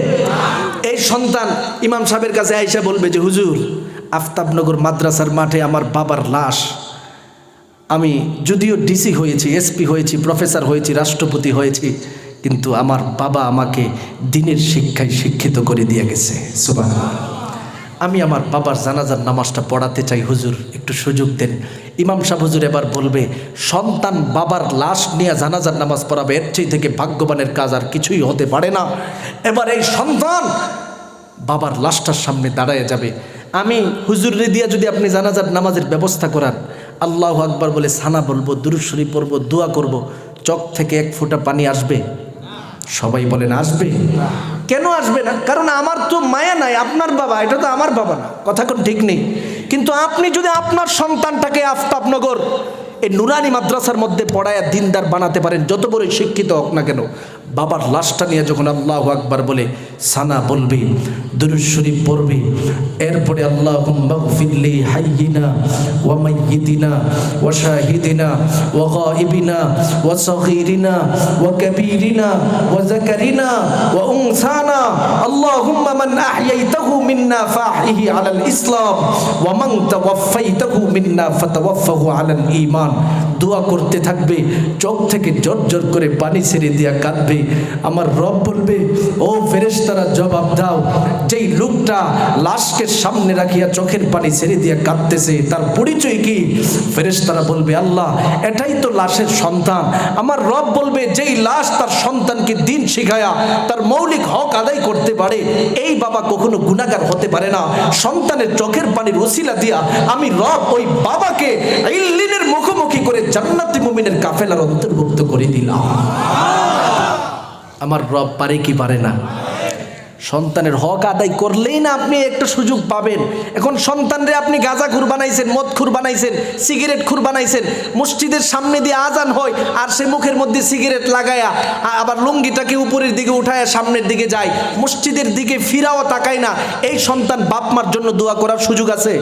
এই সন্তান ইমাম সাহেবের কাছে আইসা বলবে যে হুজুর, আফতাবনগর মাদ্রাসার মাঠে আমার বাবার লাশ, আমি যদিও ডিসি হয়েছি, এসপি হয়েছি, প্রফেসর হয়েছি, রাষ্ট্রপতি হয়েছি, কিন্তু আমার বাবা আমাকে দ্বীনের শিক্ষায় শিক্ষিত করে দিয়ে গেছে। সুবহানাল্লাহ। আমি আমার বাবার জানাজার নামাজটা পড়াতে চাই হুজুর, একটু সুযোগ দেন। ইমাম সাহেব হুজুর এবার বলবে, সন্তান বাবার লাশ নিয়ে জানাজার নামাজ পড়াবে, এর চেয়ে থেকে ভাগ্যবানের কাজ আর কিছুই হতে পারে না। এবার এই সন্তান বাবার লাশটার সামনে দাঁড়ায় যাবে। আমি হুজুরে দিয়া যদি আপনি জানাজার নামাজের ব্যবস্থা করান, আল্লাহু আকবার বলে সানা বলবো, দুরূদ শরীফ পড়বো, দোয়া করব, চোখ থেকে এক ফোঁটা পানি আসবে? সবাই বলেন আসবে। কেন আসবে না? কারণ আমার তো মায়া নাই, আপনার বাবা, এটা তো আমার বাবা না। কথা কোন ঠিক নেই? কিন্তু আপনি যদি আপনার সন্তানটাকে আফতাবনগর এই নুরানি মাদ্রাসার মধ্যে পড়ায়া দিনদার বানাতে পারেন, যত বড় শিক্ষিত হোক না কেন, বাবার লাশটা নিয়ে যখন আল্লাহু আকবার বলে সানা বলবি, দুরূদ শরীফ পড়বি, এরপরে আল্লাহুম্মা গফিরলি হাইয়িনা ওয়া মাইয়িতিনা ওয়া শাহিদিনা ওয়া গায়িবিনা ওয়া সগীরিনা ওয়া কাবীরিনা ওয়া যাকারিনা ওয়া উনসানা, আল্লাহুম্মা মান আহইয়াইতাহু মিন্না ফাহইহি আলাল ইসলাম ওয়া মান তাওয়াফাইতাহু মিন্না ফাতাওয়াফাহু আলাল ঈমান। দোয়া করতে থাকবে, চোখ থেকে জর্জর করে পানি ছেড়ে দিয়া কাঁদবে। আমার রব বলবে, ও ফেরেশতারা জবাব দাও, যেই লোকটা লাশকে সামনে রাখিয়া চোখের পানি ছেড়ে দিয়া কাঁদতেছে, তার পরিচয় কি? ফেরেশতারা বলবে, আল্লাহ, এটাই তো লাশের সন্তান। আমার রব বলবে, যেই লাশ তার সন্তানকে দিন শিখায়া তার মৌলিক হক আদায় করতে পারে, এই বাবা কখনো গুনাহগার হতে পারে না। সন্তানের চোখের পানির ওসিলা দিয়া আমি রব ওই বাবাকে ইল্লিনের মুখোমুখি করে জান্নাতি মুমিনের কাফেলার অন্তর্ভুক্ত করে দিলাম। আমার রব পারে কি পারে না? সন্তানের হক আদায় করলেই না আপনি একটা সুযোগ পাবেন। এখন সন্তানরে আপনি গাঁজাখুর বানাইছেন, মদখুর বানাইছেন, সিগারেটখুর বানাইছেন, মসজিদের সামনে দিয়ে আজান হয় আর সে মুখের মধ্যে সিগারেট লাগায়া আবার লুঙ্গিটাকে উপরের দিকে উঠায়া সামনের দিকে যায়, মসজিদের দিকে ফিরাও তাকায় না। এই সন্তান বাপ মার জন্য দোয়া করার সুযোগ আছে?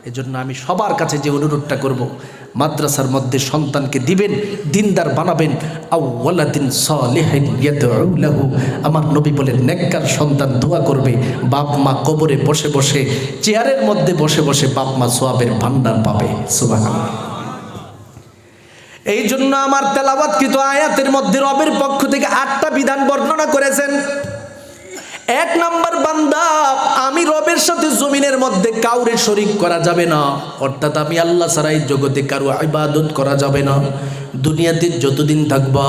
এজন্য আমি সবার কাছে যে অনুরোধটা করব, মাদ্রাসার মধ্যে সন্তানকে দিবেন, দিনদার বানাবেন। আওয়ালাদিন সালিহিন ইয়াদউ লাহু, আমার নবী বলেন নেককার সন্তান দোয়া করবে, বাপ মা কবরে বসে বসে, চেয়ারের মধ্যে বসে বসে বাপ মা সওয়াবের ভান্ডার পাবে। সুবহানাল্লাহ। এই জন্য আমার তেলাওয়াতকৃত আয়াতের মধ্যে রবের পক্ষ থেকে 8টা বিধান বর্ণনা করেছেন। 1 নাম্বার, বান্দা, আমি রবের সাথে জমিনের মধ্যে কাউরে শরীক করা যাবে না, অর্থাৎ আমি আল্লাহ ছাড়া এই জগতে কারো ইবাদত করা যাবে না। দুনিয়াতে যতদিন থাকবা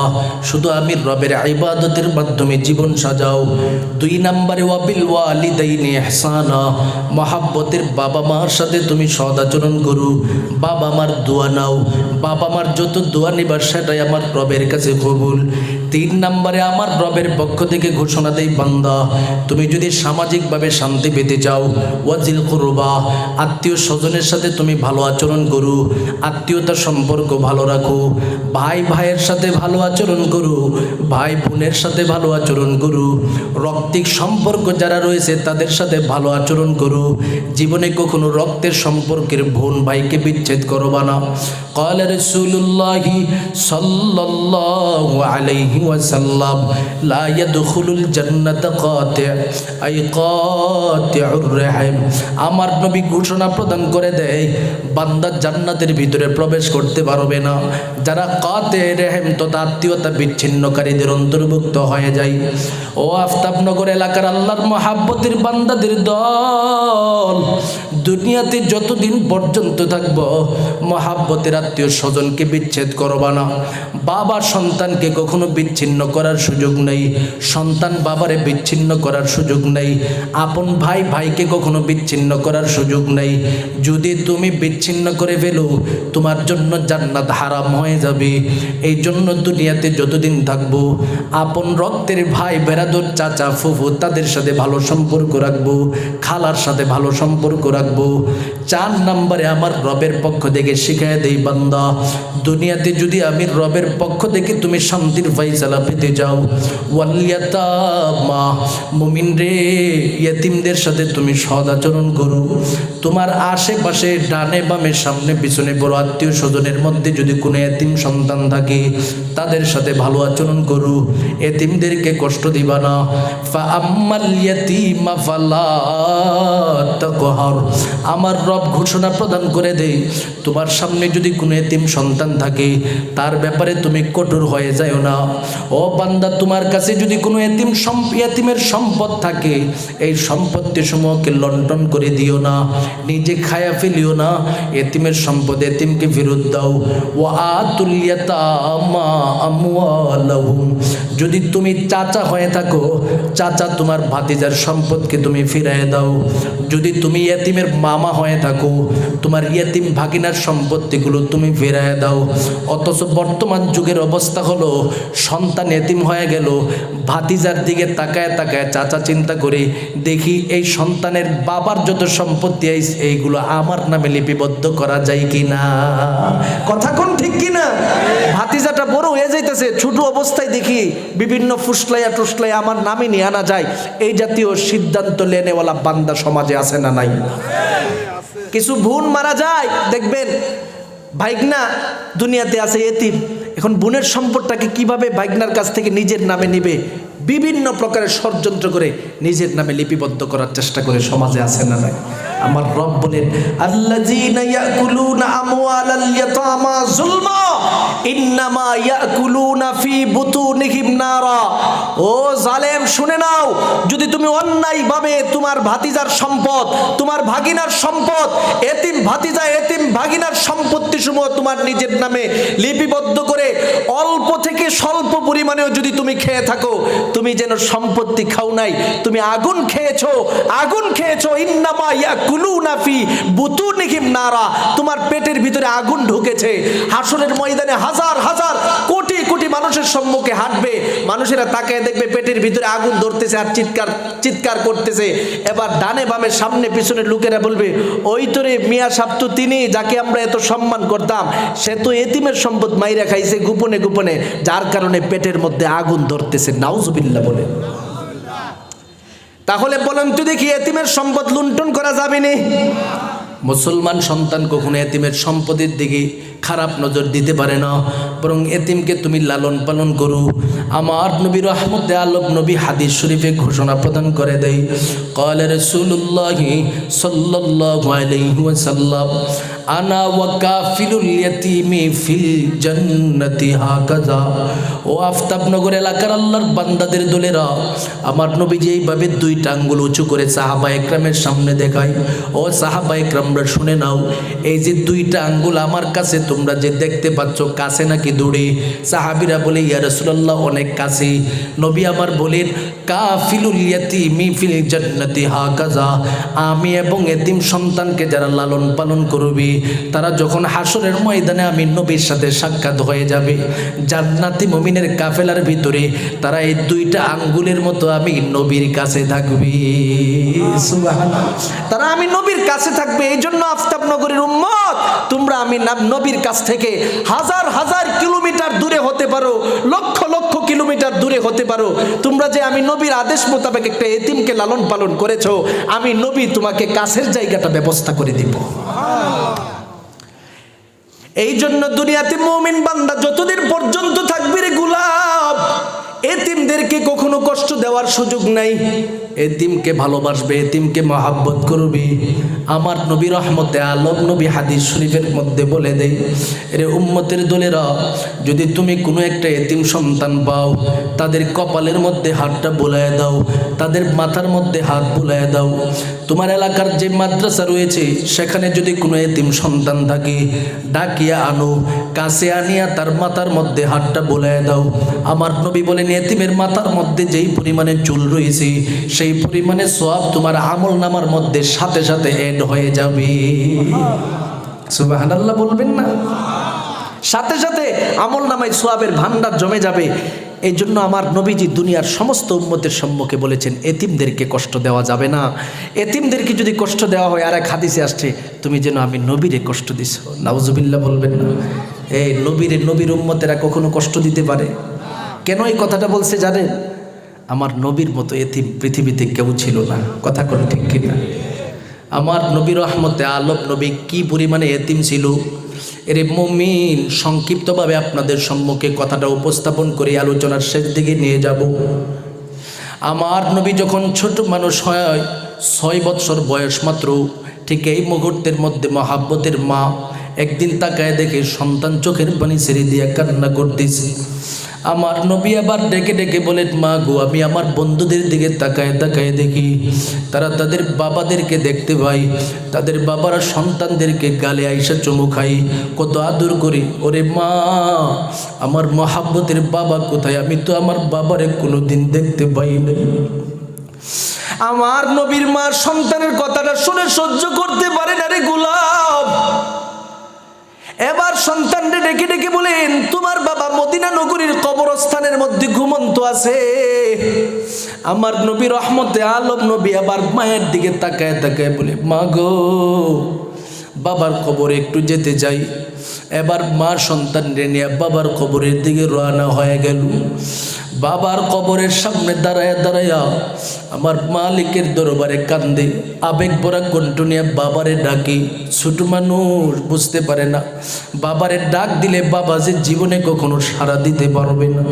শুধু আমি রবের ইবাদতের মাধ্যমে জীবন সাজাও। 2 নাম্বারে, ওয়াবিল ওয়ালিদাইনি ইহসানা, মহাব্বতের বাবা মার সাথে তুমি সদাচরণ করো, বাবা মার দোয়া নাও, বাবা মার যত দোয়া নিবা সেটাই আমার রবের কাছে কবুল। 3 নাম্বারে, আমার রবের পক্ষ থেকে ঘোষণা দেই, বান্দা, তুমি যদি সামাজিকভাবে শান্তি পেতে চাও, ওয়াজিল কুরবা, আত্মীয় স্বজনের সাথে তুমি ভালো আচরণ করো, আত্মীয়তার সম্পর্ক ভালো রাখো, ভাই ভাইয়ের সাথে ভালো আচরণ করো, ভাই বোনের সাথে ভালো আচরণ করো, রক্তিক সম্পর্ক যারা রয়েছে তাদের সাথে ভালো আচরণ করো। জীবনে কখনো রক্তের সম্পর্কের বোন ভাইকে বিচ্ছেদ করবা না। ক্বালা রাসূলুল্লাহি সাল্লাল্লাহু আলাইহি ওয়াসাল্লাম, লা ইয়াদখুলুল জান্নাতা কাতি' আই কাতিউর রাহিম। আমার নবী ঘোষণা প্রদান করে দেয়, বান্দা জান্নাতের ভিতরে প্রবেশ করতে পারবে না যারা যারা কাতে রেহেম তথা আত্মীয়তা বিচ্ছিন্নকারীদের অন্তর্ভুক্ত হয়ে যায়। ও আফতাবনগর এলাকার আল্লাহর মহাব্বতের বান্দাদের দল, দুনিয়াতে যতদিন পর্যন্ত থাকব মহাব্বতের আত্মীয় স্বজনকে বিচ্ছেদ করবা না। বাবা সন্তানকে কখনো বিচ্ছিন্ন করার সুযোগ নেই, সন্তান বাবারে বিচ্ছিন্ন করার সুযোগ নেই, আপন ভাই ভাইকে কখনো বিচ্ছিন্ন করার সুযোগ নেই। যদি তুমি বিচ্ছিন্ন করে ফেলো তোমার জন্য জান্নাত হারাম হয়ে যাবে। এই জন্য দুনিয়াতে যতদিন থাকবো আপন রক্তের ভাই বেরাদর চাচা ফুফু তাদের সাথে ভালো সম্পর্ক রাখবো, খালার সাথে ভালো সম্পর্ক রাখবো। 4 নম্বরে আমার রবের পক্ষ থেকে শিখায় দেই বান্দা, দুনিয়াতে যদি আমি রবের পক্ষ থেকে তুমি শান্তির ফায়সালা পেতে যাও, ওয়াল ইয়াতামা মুমিন রে ইয়েতিমদের সাথে তুমি সৎ আচরণ করো। তোমার আশেপাশে ডানে বামে সামনে পিছনে বড় আত্মীয় স্বজনের মধ্যে যদি কোনো এতিম সন্তান থাকে তাদের সাথে ভালো আচরণ করো, এতিমদেরকে কষ্ট দিবা না। ফা আম্মাল ইয়াতীমা ফালা তাকহার, আমার রব ঘোষণা প্রদান করে দেই তোমার সামনে যদি কোনো এতিম সন্তান থাকে তার ব্যাপারে তুমি কঠোর হয়ে যাও না। ও বান্দা, তোমার কাছে যদি কোনো এতিমের সম্পদ থাকে এই সম্পত্তি সমূহকে লণ্ঠন করে দিও না, নিজে খায়া ফেলিও না, এতিমের সম্পদ এতিমকে ফেরত দাও। ওয়া আতুল ইয়াতামা আমওয়ালাহুম, যদি তুমি চাচা হয়ে থাকো চাচা তোমার ভাতিজার সম্পদকে তুমি ফিরিয়ে দাও। যদি তুমি এতিমের মামা হয়ে থাকো তোমার এতিম ভাগিনার সম্পত্তিগুলো তুমি ফিরিয়ে দাও। অথচ বর্তমান যুগের অবস্থা হলো সন্তান এতিম হয়ে গেল, ভাতিজার দিকে তাকায় তাকায় চাচা চিন্তা করে দেখি এই সন্তানের বাবার যত সম্পত্তি এইগুলো আমার নামে লিপিবদ্ধ করা যায় কিনা। কথা কোন ঠিক কিনা? ভাতিজাটা বড় হয়ে যাইতেছে, ছোট অবস্থায় দেখি বিভিন্ন ফুসলাইয়া টুসলাইয়া আমার নামে নিয়ে আনা যায়। এই জাতীয় সিদ্ধান্ত লেনেওয়ালা বান্দা সমাজে আছে না নাই? কিছু বোন মারা যায় দেখবেন ভাইগনা দুনিয়াতে আছে এতিম, এখন বোনের সম্পদটাকে কিভাবে ভাইগনার কাছ থেকে নিজের নামে নিবে বিভিন্ন প্রকারের ষড়যন্ত্র করে নিজের নামে লিপিবদ্ধ করার চেষ্টা করে সমাজে আছে না নাই? আমার রব বলেন আল্লাযীনা ইয়াকুলুনা আমওয়ালাল ইয়াতামা যুলমা ইন্নামা ইয়াকুলুনা ফি বুতুনিহিম নারা। ও জালেম শুনে নাও, যদি তুমি অন্যায়ভাবে তোমার ভাতিজার সম্পদ, তোমার ভাগিনার সম্পদ, এতিম ভাতিজা এতিম ভাগিনার সম্পত্তি সমূহ তোমার নিজের নামে লিপিবদ্ধ করে অল্প থেকে স্বল্প পরিমাণেও যদি তুমি খেয়ে থাকো, তুমি যেন সম্পত্তি খাও নাই, তুমি আগুন খেয়েছো, আগুন খেয়েছো। ইন্নামা ইয়াকুলুনা ফি বুতুনিহিম নারা, তোমার পেটের ভিতরে আগুন ঢুকেছে। হাসরের ময়দানে হাজার হাজার কোটি কোটি মানুষের সম্মুখে হাঁটবে, মানুষেরা তাকায় দেখবে পেটের ভিতরে আগুন ধরতেছে আর চিৎকার করতেছে। এবার ডানে বামে সামনে পিছনে লোকেরা বলবে ওই তোরে মিয়া সাহেব তো তিনি যাকে আমরা এত সম্মান করতাম, সে তো এতিমের সম্পদ মাইরা খাইছে গোপনে গোপনে, যার কারণে পেটের মধ্যে আগুন ধরতেছে। নাউজুবিল্লাহ বলে। তাহলে বলেন তো দেখি এতিমের সম্পদ লুণ্ঠন করা যাবে না? মুসলমান সন্তান কখনো এতিমের সম্পদের দিকে খারাপ নজর দিতে পারে না, বরং এতিমকে তুমি লালন পালন করো। আমার নবী রহমতে আলম নবী হাদিস শরীফে ঘোষণা প্রদান করে দেয়, ক্বালা রাসূলুল্লাহ সাল্লাল্লাহু আলাইহি ওয়াসাল্লাম আনা ওয়া কাফিলুল ইয়াতীমি ফিল জান্নাতি হাকাযা। ও আফতাবনগর এলাকার আল্লাহর বান্দাদের দলেরা, আমার নবী যেইভাবে 2টা আঙ্গুল উঁচু করে সাহাবা একরামের সামনে দেখায়, ও সাহাবা একরামরা শুনে নাও, এই যে 2টা আঙ্গুল আমার কাছে তোমরা যে দেখতে পাচ্ছ কাছে নাকি দূরে? সাহাবীরা বলে ইয়া রাসূলুল্লাহ অনেক কাছে। নবী আমার বলেন কাফিলুল ইয়াতীমি ফিল জান্নাতি হাকাযা, আমি এবং এতিম সন্তানকে যারা লালন পালন করবে তারা যখন হাসরের ময়দানে আমি নবীর সাথে সাক্ষাৎ হয়ে যাবে জান্নাতি মুমিনের কাফেলার ভিতরে, তারা এই 2টা আঙ্গুলের মতো আমি নবীর কাছে থাকবে। সুবহানাল্লাহ, তারা আমি নবীর কাছে থাকবে। এই জন্য আফতাবনগরের উম্মত, তোমরা আমি নবীর কাছ থেকে হাজার হাজার কিলোমিটার দূরে হতে পারো, লক্ষ লক্ষ কিলোমিটার দূরে হতে পারো, তোমরা যে আমি নবীর আদেশ মোতাবেক একটা এতিমকে লালন পালন করেছো, আমি নবী তোমাকে কাছের জায়গাটা ব্যবস্থা করে দিব। এই জন্য দুনিয়াতে মুমিন বান্দা যতদিন পর্যন্ত থাকবে রে গোলাম, এতিমদেরকে কখনো কষ্ট দেওয়ার সুযোগ নাই। এতিমকে ভালোবাসবে, এতিমকে মহাব্বত করবে। আমার নবী রহমতে আলম নবী হাদিস শরীফের মধ্যে বলে দেয়, এরে উম্মতের দলেরা, যদি তুমি কোনো একটা এতিম সন্তান পাও, তাদের কপালের মধ্যে হাতটা বুলায় দাও, তাদের মাথার মধ্যে হাত বুলায় দাও। তোমার এলাকার যে মাদ্রাসা রয়েছে সেখানে যদি কোনো এতিম সন্তান থাকে, ডাকিয়া আনো, কাছে আনিয়া তার মাথার মধ্যে হাতটা বুলায় দাও। আমার নবী বলেন, এতিমের মাথার মধ্যে যেই পরিমাণে চুল রয়েছে সেই পরিমাণে সওয়াব তোমার আমল নামার মধ্যে সাথে সাথে এড হয়ে যাবে। সুবহানাল্লাহ বলবেন না? সাথে সাথে আমল নামায় সওয়াবের ভান্ডার জমে যাবে। এই জন্য আমার নবীজি দুনিয়ার সমস্ত উম্মতের সম্মুখে বলেছেন, এতিমদেরকে কষ্ট দেওয়া যাবে না। এতিমদেরকে যদি কষ্ট দেওয়া হয়, আর এক হাদিসে আসছে, তুমি যেন আমি নবীরে কষ্ট দিছ। নাউজুবিল্লাহ বলবেন না? এই নবীর উম্মতেরা কখনো কষ্ট দিতে পারে? কেন এই কথাটা বলছে জানেন? আমার নবীর মতো এতিম পৃথিবীতে কেউ ছিল না। কথা কোন ঠিক কিনা? আমার নবী রহমতে আলম নবী কি পরিমাণে এতিম ছিল, এরে মুমিন সংক্ষিপ্তভাবে আপনাদের সম্মুখে কথাটা উপস্থাপন করে আলোচনার শেষ দিকে নিয়ে যাব। আমার নবী যখন ছোট মানুষ হয়, 6 বৎসর বয়স মাত্র, ঠিক এই মুহূর্তের মধ্যে মহাব্বতের মা একদিন তাকায় দেখে সন্তান চোখের পানি ছেড়ে দিয়ে কান্না করতেছে। আমার নবী আবার ডেকে ডেকে বলেন, মা গো, আমি আমার বন্ধুদের দিকে তাকায় তাকায় দেখি, তারা তাদের বাবাদেরকে দেখতে পাই, তাদের বাবারা সন্তানদেরকে গালে আইসা চুমু খাই, কত আদর করি। ওরে মা, আমার মহাব্বতের বাবা কোথায়? আমি তো আমার বাবারে কোনোদিন দেখতে পাই না। আমার নবীর মা সন্তানের কথাটা শুনে সহ্য করতে পারে না রে গোলাম। এবার সন্তানকে ডেকে ডেকে বলেন, তোমার বাবা মদিনা নগরীর কবরস্থানের মধ্যে ঘুমন্ত আছে। আমার নবী রহমতে আলম নবী আবার মায়ের দিকে তাকায় তাকায় বলে, মা গো, বাবার কবরে একটু যেতে যাই। এবার মা সন্তানকে নিয়ে বাবার কবরের দিকে রওনা হয়ে গেল। বাবার কবরের সামনে দাঁড়ায়া দাঁড়ায়া আমার মালিকের দরবারে কান্দে, আবেগ ভরা কণ্ঠ নিয়ে বাবারে ডাকি। ছোট মানুষ বুঝতে পারে না, বাবারে ডাক দিলে বাবা যে জীবনে কখনো সাড়া দিতে পারবে না।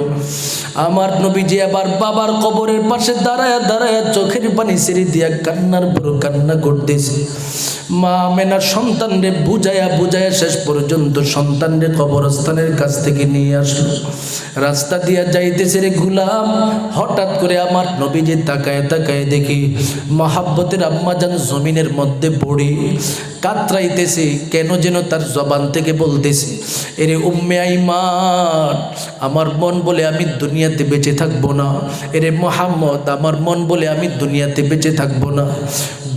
আমার নবীজি আবার বাবার কবরের পাশে দাঁড়ায়া দাঁড়ায়া চোখের পানি ছেড়ে দিয়া কান্নার পর কান্না করতেছে। মা আমেনার সন্তানরে বুঝায়া বুঝায়া শেষ পর্যন্ত সন্তানরে কবরস্থানের কাছ থেকে নিয়ে আসলো। রাস্তা দিয়া যাইতেছে রে গোলাম, হঠাৎ করে আমার নবীজি তাকায় তাকায় দেখি মহাব্বতের আম্মাজান জমিনের মধ্যে পড়ে কাতরাইতেছে। কেন যেন তার জবান থেকে বলতেছে, এরে উম্মে আইমান, আমার মন বলে আমি দুনিয়াতে বেঁচে থাকবো না। এরে মোহাম্মদ, আমার মন বলে আমি দুনিয়াতে বেঁচে থাকবো না।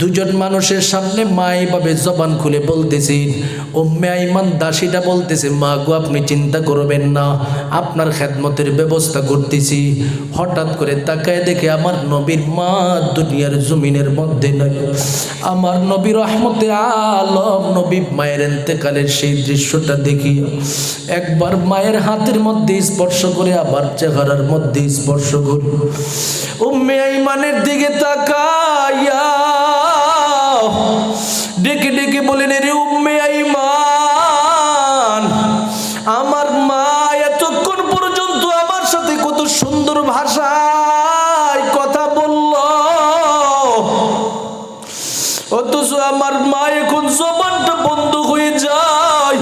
দুজন মানুষের সামনে মা এইভাবে জবান খুলে বলতেছি। উম্মে আইমান দাসীটা বলতেছে, মা গো, আপনি চিন্তা করবেন না, আপনার খেদমতের ব্যবস্থা করতেছি। হঠাৎ করে তাকায় দেখে আমার নবীর মা দুনিয়ার জমিনের মধ্যে নাই। আমার নবী রহমতে আলম নবী মায়ের ইন্তেকালের সেই দৃশ্যটা দেখি একবার মায়ের হাতের মধ্যে স্পর্শ করে আবার চেহারার মধ্যে স্পর্শ করি। উম্মে আইমানের দিকে তাকাইয়া ডেকে ডেকে বলেন, রে উম্মে আইমান, আমার মা এতক্ষণ পর্যন্ত আমার সাথে কত সুন্দর ভাষায় কথা বলল, অথচ আমার মা এখন জবানটা বন্ধ হয়ে যায়।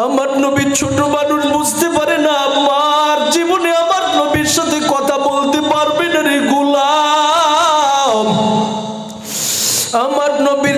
আমার নবী ছোট মানুষ বুঝতে পারে না, আমার জীবনে আমার নবীর সাথে কথা বলতে পারবে না রে গোলাম। আমার নবী